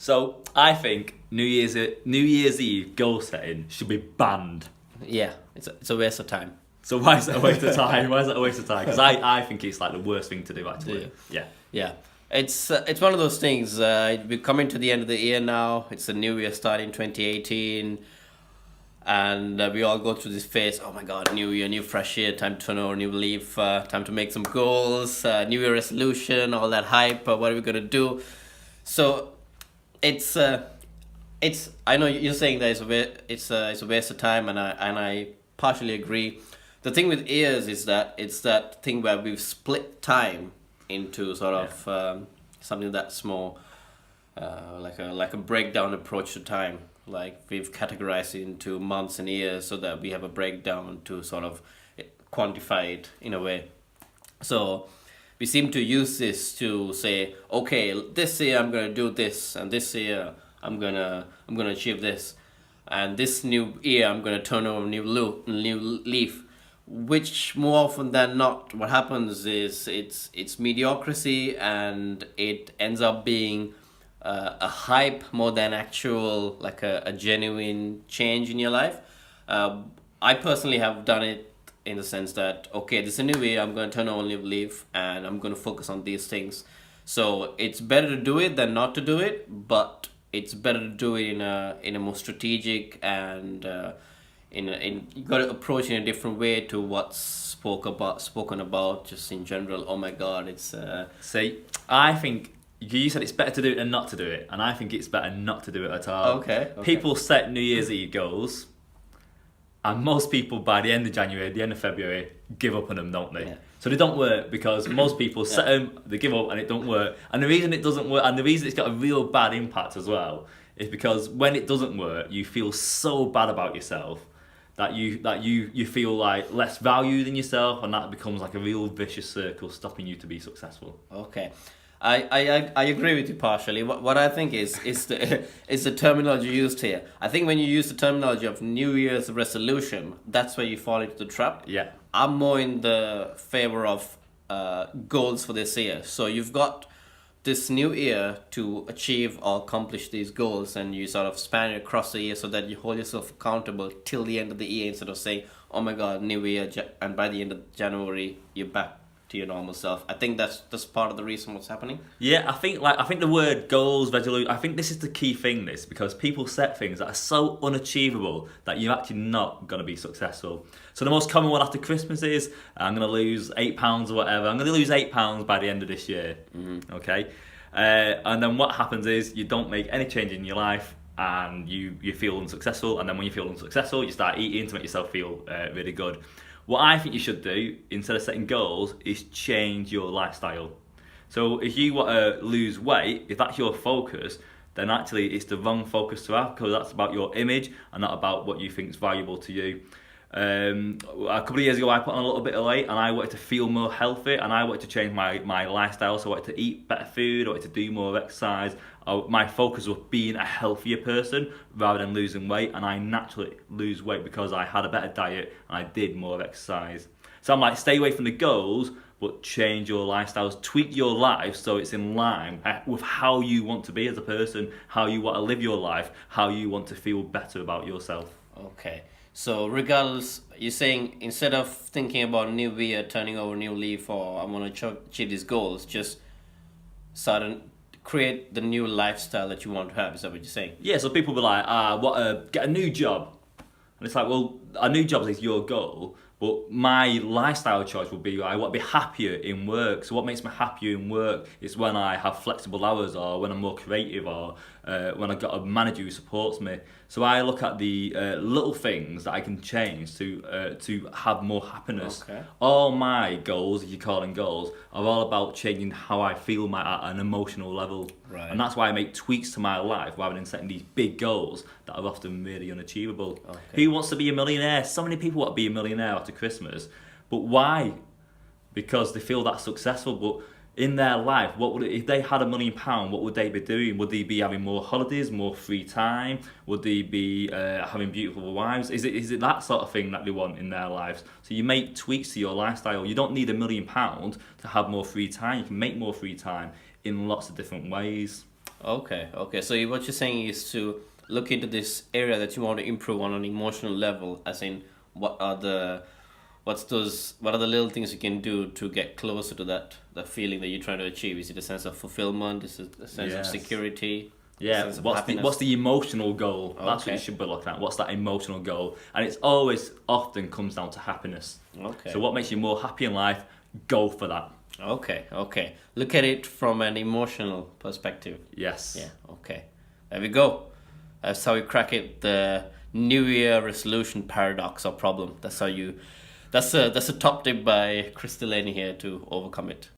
So I think New Year's Eve goal setting should be banned. Yeah, it's a waste of time. So why is that a waste of time? Why is that a waste of time? Because I think it's like the worst thing to do actually. Yeah. Yeah, it's one of those things. We're coming to the end of the year now. It's a new year starting 2018, and we all go through this phase. Oh my God, new year, new fresh year, time to turn over a new leaf, time to make some goals, new year resolution, all that hype. What are we gonna do? So it's I know you're saying that it's a waste of time, and I partially agree. The thing with ears is that it's that thing where we've split time into sort of something that's more like a breakdown approach to time. Like we've categorized it into months and years so that we have a breakdown to sort of quantify it in a way. So we seem to use this to say, okay, this year I'm gonna do this, and this year I'm gonna achieve this, and this new year I'm gonna turn over a new leaf. Which more often than not, what happens is it's mediocrity, and it ends up being a hype more than actual like a genuine change in your life. I personally have done it in the sense that okay, this is a new year, I'm going to turn on a new leaf and I'm going to focus on these things. So it's better to do it than not to do it, but it's better to do it in a more strategic and you got to approach it in a different way to what's spoken about just in general. Oh my God, it's See, I think you said it's better to do it than not to do it, and I think it's better not to do it at all. Okay. People set New Year's Eve goals, and most people by the end of January, the end of February, give up on them, don't they? Yeah. So they don't work because most people set them, they give up, and it don't work. And the reason it doesn't work, and the reason it's got a real bad impact as well, is because when it doesn't work, you feel so bad about yourself that you feel like less valued in yourself, and that becomes like a real vicious circle stopping you to be successful. Okay. I agree with you partially. What I think is the terminology used here. I think when you use the terminology of New Year's resolution, that's where you fall into the trap. Yeah. I'm more in the favor of goals for this year. So you've got this new year to achieve or accomplish these goals, and you sort of span it across the year so that you hold yourself accountable till the end of the year instead of saying, oh my God, new year, and by the end of January you're back to your normal self. I think that's part of the reason what's happening. Yeah, I think the word goals, resolution, I think this is the key thing, this, because people set things that are so unachievable that you're actually not going to be successful. So the most common one after Christmas is, I'm going to lose £8 or whatever. I'm going to lose £8 by the end of this year. Mm-hmm. Okay? And then what happens is you don't make any change in your life, and you feel unsuccessful, and then when you feel unsuccessful, you start eating to make yourself feel really good. What I think you should do, instead of setting goals, is change your lifestyle. So if you want to lose weight, if that's your focus, then actually it's the wrong focus to have, because that's about your image and not about what you think is valuable to you. A couple of years ago I put on a little bit of weight, and I wanted to feel more healthy, and I wanted to change my lifestyle. So I wanted to eat better food, I wanted to do more exercise. My focus was being a healthier person rather than losing weight, and I naturally lose weight because I had a better diet and I did more exercise. So I'm like, stay away from the goals, but change your lifestyles, tweak your life so it's in line with how you want to be as a person, how you want to live your life, how you want to feel better about yourself. Okay. So regardless, you're saying instead of thinking about a new year, turning over a new leaf, or I want to achieve these goals, just start and create the new lifestyle that you want to have. Is that what you're saying? Yeah, so people be like, get a new job. And it's like, well, a new job is your goal, but my lifestyle choice would be I want to be happier in work. So what makes me happier in work is when I have flexible hours, or when I'm more creative, or when I've got a manager who supports me. So I look at the little things that I can change to have more happiness. Okay. All my goals, if you call them goals, are all about changing how I feel at an emotional level. Right. And that's why I make tweaks to my life rather than setting these big goals that are often really unachievable. Okay. Who wants to be a millionaire? So many people want to be a millionaire after Christmas. But why? Because they feel that successful. But in their life, if they had £1 million, what would they be doing? Would they be having more holidays, more free time? Would they be having beautiful wives? Is it that sort of thing that they want in their lives? So you make tweaks to your lifestyle. You don't need £1 million to have more free time. You can make more free time in lots of different ways. Okay. So what you're saying is to look into this area that you want to improve on an emotional level, as in what are the little things you can do to get closer to that feeling that you're trying to achieve? Is it a sense of fulfillment? Is it a sense of Yes. security? A Yeah, sense of what's happiness? the emotional goal? That's what Okay. you should be looking at. What's that emotional goal? And it's always often comes down to happiness. Okay. So what makes you more happy in life? Go for that. Okay. Look at it from an emotional perspective. Yes. Yeah, okay. There we go. That's how we crack it. The New Year resolution paradox or problem. That's a top tip by Chris Delaney here to overcome it.